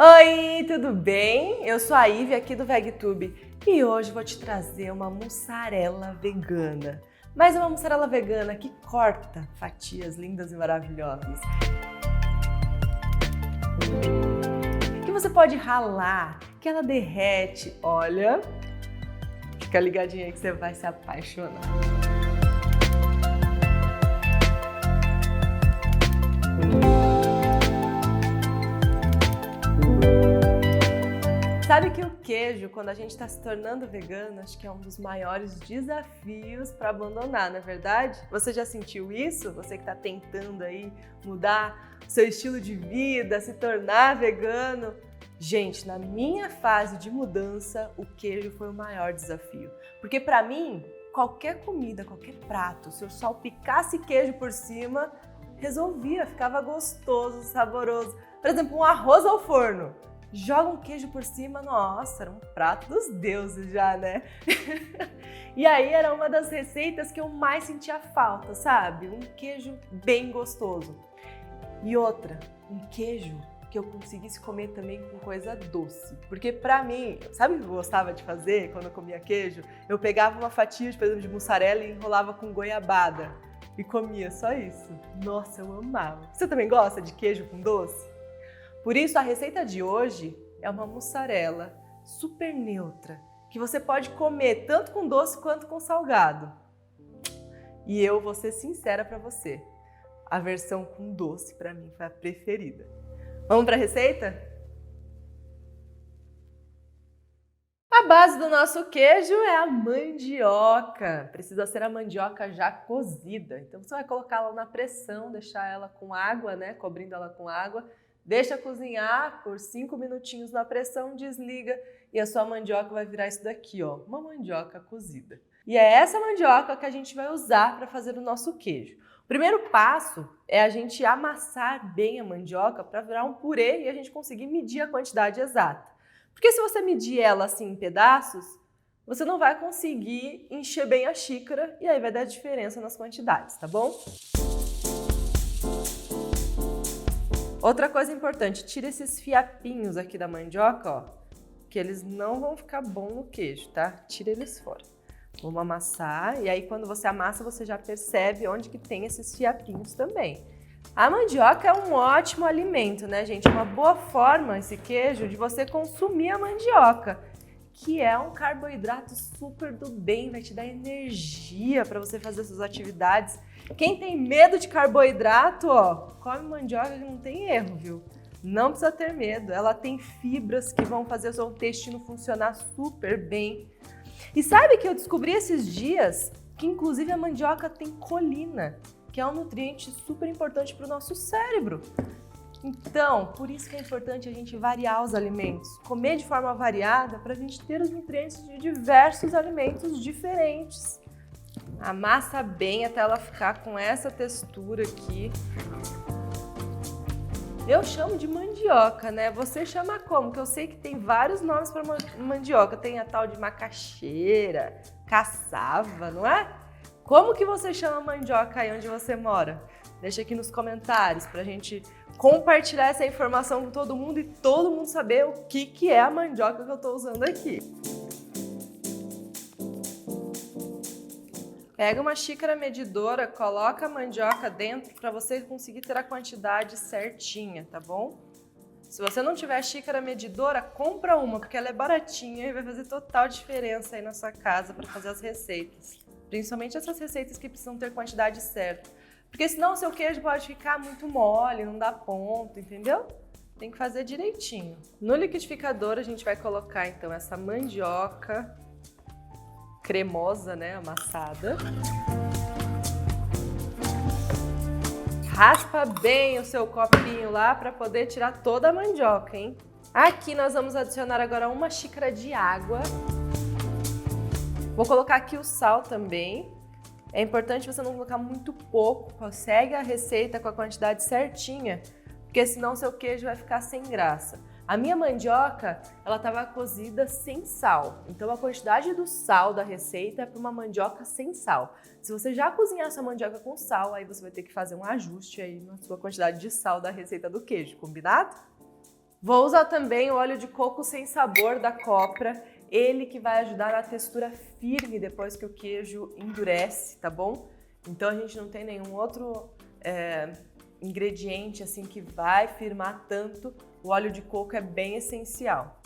Oi, tudo bem? Eu sou a Ivy aqui do VegTube e hoje vou te trazer uma mussarela vegana. Mas uma mussarela vegana que corta fatias lindas e maravilhosas. Que você pode ralar, que ela derrete. Olha, fica ligadinha aí que você vai se apaixonar. Sabe que o queijo, quando a gente está se tornando vegano, acho que é um dos maiores desafios para abandonar, não é verdade? Você já sentiu isso? Você que está tentando aí mudar o seu estilo de vida, se tornar vegano? Gente, na minha fase de mudança, o queijo foi o maior desafio. Porque para mim, qualquer comida, qualquer prato, se eu salpicasse queijo por cima, resolvia, ficava gostoso, saboroso. Por exemplo, um arroz ao forno. Joga um queijo por cima, nossa, era um prato dos deuses já, né? E aí era uma das receitas que eu mais sentia falta, sabe? Um queijo bem gostoso. E outra, um queijo que eu conseguisse comer também com coisa doce. Porque pra mim, sabe o que eu gostava de fazer quando eu comia queijo? Eu pegava uma fatia, por exemplo, de mussarela e enrolava com goiabada e comia só isso. Nossa, eu amava. Você também gosta de queijo com doce? Por isso, a receita de hoje é uma mussarela super neutra, que você pode comer tanto com doce quanto com salgado. E eu vou ser sincera para você, a versão com doce para mim foi a preferida. Vamos para a receita? A base do nosso queijo é a mandioca. Precisa ser a mandioca já cozida. Então você vai colocá-la na pressão, deixar ela com água, né, cobrindo ela com água. Deixa cozinhar por 5 minutinhos na pressão, desliga e a sua mandioca vai virar isso daqui, ó, uma mandioca cozida. E é essa mandioca que a gente vai usar para fazer o nosso queijo. O primeiro passo é a gente amassar bem a mandioca para virar um purê e a gente conseguir medir a quantidade exata. Porque se você medir ela assim em pedaços, você não vai conseguir encher bem a xícara e aí vai dar diferença nas quantidades, tá bom? Outra coisa importante, tira esses fiapinhos aqui da mandioca, ó, que eles não vão ficar bons no queijo, tá? Tira eles fora. Vamos amassar e aí quando você amassa você já percebe onde que tem esses fiapinhos também. A mandioca é um ótimo alimento, né, gente? Uma boa forma, esse queijo, de você consumir a mandioca, que é um carboidrato super do bem, vai te dar energia para você fazer suas atividades. Quem tem medo de carboidrato, ó, come mandioca que não tem erro, viu? Não precisa ter medo, ela tem fibras que vão fazer o seu intestino funcionar super bem. E sabe que eu descobri esses dias que inclusive a mandioca tem colina, que é um nutriente super importante para o nosso cérebro. Então, por isso que é importante a gente variar os alimentos, comer de forma variada para a gente ter os nutrientes de diversos alimentos diferentes. Amassa bem até ela ficar com essa textura aqui. Eu chamo de mandioca, né? Você chama como? Que eu sei que tem vários nomes para mandioca. Tem a tal de macaxeira, caçava, não é? Como que você chama mandioca aí onde você mora? Deixa aqui nos comentários pra gente compartilhar essa informação com todo mundo e todo mundo saber o que é a mandioca que eu tô usando aqui. Pega uma xícara medidora, coloca a mandioca dentro para você conseguir ter a quantidade certinha, tá bom? Se você não tiver xícara medidora, compra uma, porque ela é baratinha e vai fazer total diferença aí na sua casa para fazer as receitas. Principalmente essas receitas que precisam ter quantidade certa. Porque senão o seu queijo pode ficar muito mole, não dá ponto, entendeu? Tem que fazer direitinho. No liquidificador a gente vai colocar então essa mandioca cremosa, né, amassada. Raspa bem o seu copinho lá para poder tirar toda a mandioca, hein? Aqui nós vamos adicionar agora uma xícara de água. Vou colocar aqui o sal também. É importante você não colocar muito pouco, segue a receita com a quantidade certinha, porque senão o seu queijo vai ficar sem graça. A minha mandioca, ela estava cozida sem sal, então a quantidade do sal da receita é para uma mandioca sem sal. Se você já cozinhar sua mandioca com sal, aí você vai ter que fazer um ajuste aí na sua quantidade de sal da receita do queijo, combinado? Vou usar também o óleo de coco sem sabor da Copra, ele que vai ajudar na textura firme depois que o queijo endurece, tá bom? Então a gente não tem nenhum outro ingrediente assim que vai firmar tanto, o óleo de coco é bem essencial.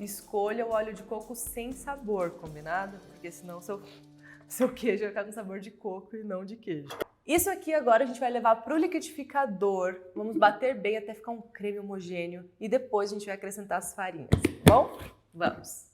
Escolha o óleo de coco sem sabor, combinado? Porque senão seu queijo vai ficar com sabor de coco e não de queijo. Isso aqui agora a gente vai levar para o liquidificador, vamos bater bem até ficar um creme homogêneo e depois a gente vai acrescentar as farinhas, tá bom? Vamos!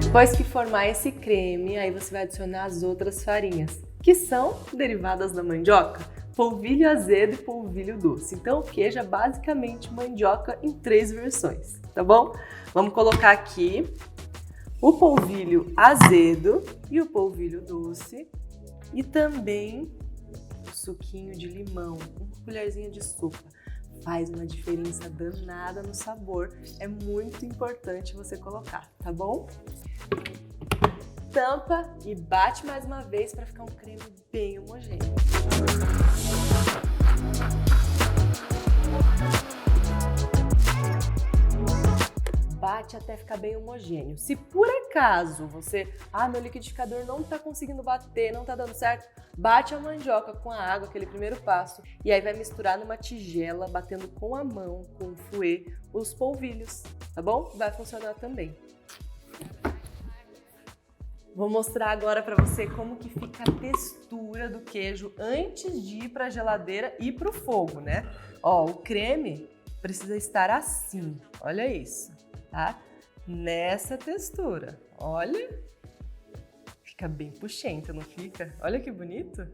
Depois que formar esse creme, aí você vai adicionar as outras farinhas, que são derivadas da mandioca, polvilho azedo e polvilho doce. Então o queijo é basicamente mandioca em 3 versões, tá bom? Vamos colocar aqui o polvilho azedo e o polvilho doce e também o suquinho de limão, uma colherzinha de sopa. Faz uma diferença danada no sabor, é muito importante você colocar, tá bom? Tampa e bate mais uma vez para ficar um creme bem homogêneo. Bate até ficar bem homogêneo. Se por acaso você, meu liquidificador não tá conseguindo bater, não tá dando certo, bate a mandioca com a água, aquele primeiro passo, e aí vai misturar numa tigela, batendo com a mão, com o fouet, os polvilhos, tá bom? Vai funcionar também. Vou mostrar agora para você como que fica a textura do queijo antes de ir para a geladeira e para o fogo, né? Ó, o creme precisa estar assim, olha isso, tá? Nessa textura, olha, fica bem puxento, não fica? Olha que bonito.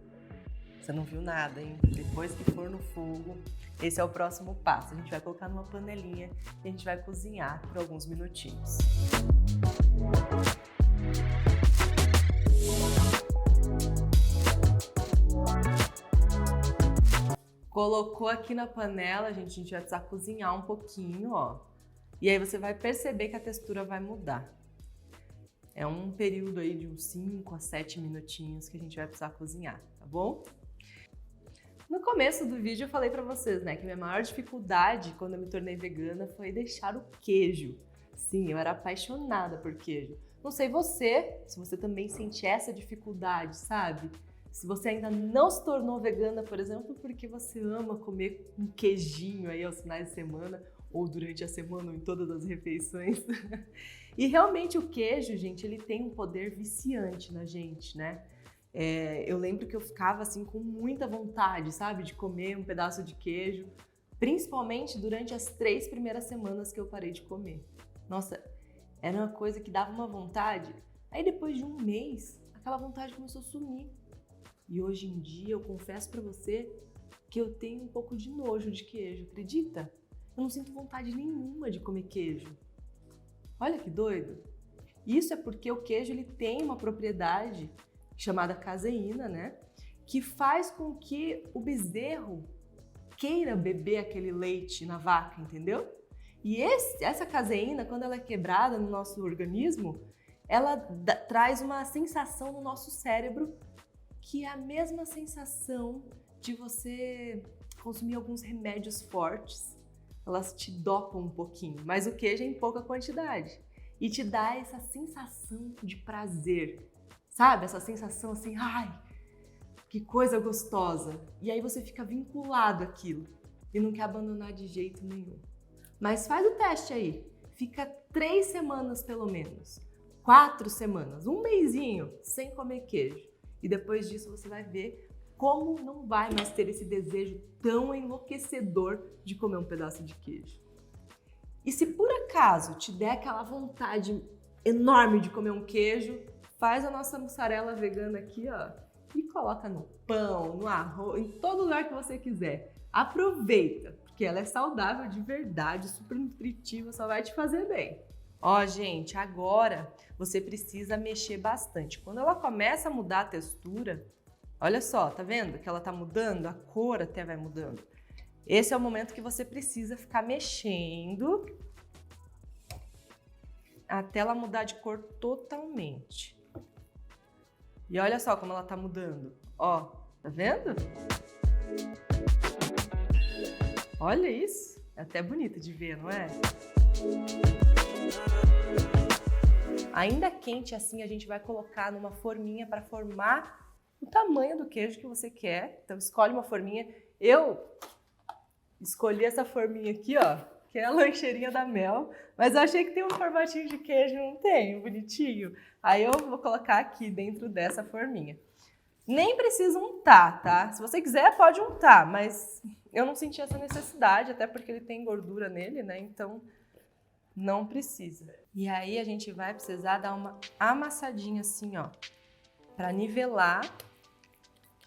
Você não viu nada, hein? Depois que for no fogo, esse é o próximo passo. A gente vai colocar numa panelinha e a gente vai cozinhar por alguns minutinhos. Colocou aqui na panela, gente, a gente vai precisar cozinhar um pouquinho, ó. E aí você vai perceber que a textura vai mudar. É um período aí de uns 5 a 7 minutinhos que a gente vai precisar cozinhar, tá bom? No começo do vídeo eu falei pra vocês, né, que minha maior dificuldade quando eu me tornei vegana foi deixar o queijo. Sim, eu era apaixonada por queijo. Não sei você, se você também sente essa dificuldade, sabe? Se você ainda não se tornou vegana, por exemplo, porque você ama comer um queijinho aí aos finais de semana, ou durante a semana, ou em todas as refeições. E realmente o queijo, gente, ele tem um poder viciante na gente, né? Eu lembro que eu ficava assim com muita vontade, sabe? De comer um pedaço de queijo, principalmente durante as 3 primeiras semanas que eu parei de comer. Nossa, era uma coisa que dava uma vontade. Aí depois de um mês, aquela vontade começou a sumir. E hoje em dia, eu confesso pra você que eu tenho um pouco de nojo de queijo, acredita? Eu não sinto vontade nenhuma de comer queijo. Olha que doido! Isso é porque o queijo ele tem uma propriedade chamada caseína, né? Que faz com que o bezerro queira beber aquele leite na vaca, entendeu? E essa caseína, quando ela é quebrada no nosso organismo, ela traz uma sensação no nosso cérebro que é a mesma sensação de você consumir alguns remédios fortes. Elas te dopam um pouquinho, mas o queijo é em pouca quantidade. E te dá essa sensação de prazer, sabe? Essa sensação assim, ai, que coisa gostosa. E aí você fica vinculado àquilo e não quer abandonar de jeito nenhum. Mas faz o teste aí. Fica 3 semanas pelo menos, 4 semanas, um mesinho sem comer queijo. E depois disso você vai ver como não vai mais ter esse desejo tão enlouquecedor de comer um pedaço de queijo. E se por acaso te der aquela vontade enorme de comer um queijo, faz a nossa mussarela vegana aqui, ó, e coloca no pão, no arroz, em todo lugar que você quiser. Aproveita, porque ela é saudável de verdade, super nutritiva, só vai te fazer bem. Ó, gente, agora você precisa mexer bastante. Quando ela começa a mudar a textura, olha só, tá vendo que ela tá mudando? A cor até vai mudando. Esse é o momento que você precisa ficar mexendo até ela mudar de cor totalmente. E olha só como ela tá mudando. Ó, tá vendo? Olha isso. É até bonito de ver, não é? Ainda quente assim, a gente vai colocar numa forminha para formar o tamanho do queijo que você quer. Então escolhe uma forminha. Eu escolhi essa forminha aqui, ó, que é a lancheirinha da Mel, mas eu achei que tem um formatinho de queijo, não tem? Bonitinho. Aí eu vou colocar aqui dentro dessa forminha. Nem precisa untar, tá? Se você quiser, pode untar, mas eu não senti essa necessidade, até porque ele tem gordura nele, né? Então, não precisa. E aí, a gente vai precisar dar uma amassadinha assim, ó, pra nivelar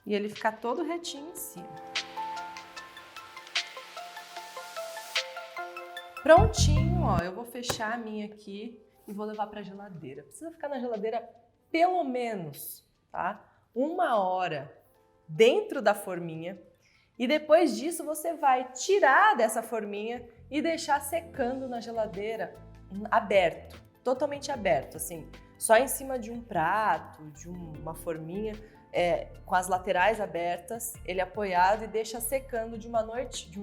e ele ficar todo retinho em cima. Prontinho, ó, eu vou fechar a minha aqui e vou levar pra geladeira. Precisa ficar na geladeira pelo menos, tá? 1 hora dentro da forminha e depois disso você vai tirar dessa forminha e deixar secando na geladeira aberto, totalmente aberto, assim, só em cima de um prato, de uma forminha, com as laterais abertas, ele apoiado e deixa secando de uma noite, de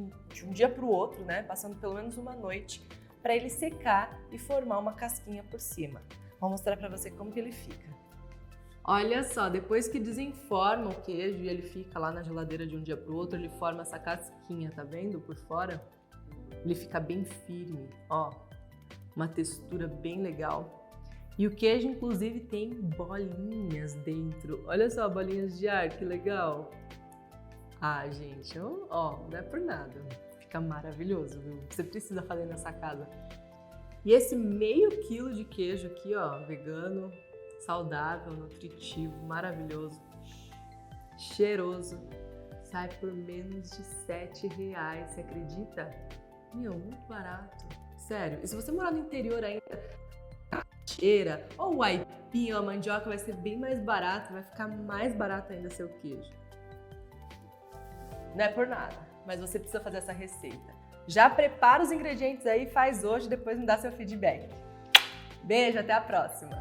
um dia para o outro, né, passando pelo menos uma noite, para ele secar e formar uma casquinha por cima. Vou mostrar para você como que ele fica. Olha só, depois que desenforma o queijo e ele fica lá na geladeira de um dia para o outro, ele forma essa casquinha, tá vendo? Por fora, ele fica bem firme, ó, uma textura bem legal. E o queijo, inclusive, tem bolinhas dentro. Olha só, bolinhas de ar, que legal. Ah, gente, ó, não é por nada. Fica maravilhoso, viu? Você precisa fazer nessa casa. E esse meio quilo de queijo aqui, ó, vegano, saudável, nutritivo, maravilhoso, cheiroso, sai por menos de R$7, você acredita? Meu, muito barato. Sério, e se você morar no interior ainda, cheira, ou o aipim ou a mandioca vai ser bem mais barato, vai ficar mais barato ainda seu queijo. Não é por nada, mas você precisa fazer essa receita. Já prepara os ingredientes aí, faz hoje, depois me dá seu feedback. Beijo, até a próxima!